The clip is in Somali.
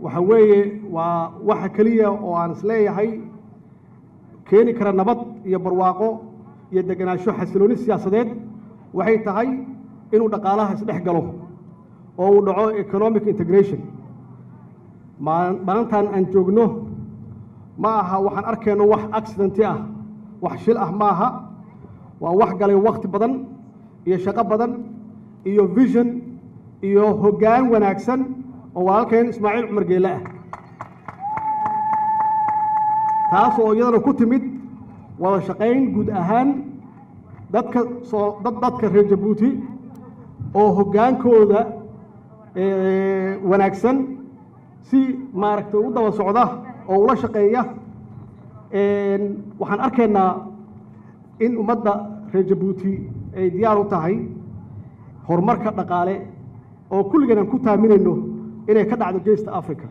وحوي وحكلية وعنسلية هاي كيني كرا نبض يبرواقو يدقنا شو حسلوني السياسات وحي تهي إنه دقالها سدح قلوه أو دعوه economic integration ما أنتان أنجوغنوه maaha waxaan arkayno wax accident ah wax shil ah maaha waa wax galay waqti badan iyo shaqo badan iyo vision iyo hoggaan wanaagsan oo walaalkeen Ismaaciil Cumar Geele ah taas oo iyadana ku timid wada shaqayn guud ahaan dadka reer Jabuuti oo hoggaankooda wanaagsan si maaragtay u daba socda oo ula shaqeeya waxaan arkaynaa in ummadda reer Jabuuti ay diyaar u tahay horumarka dhaqaale oo kulligan aan ku taaminayno inay ka dhacdo geesta Afrika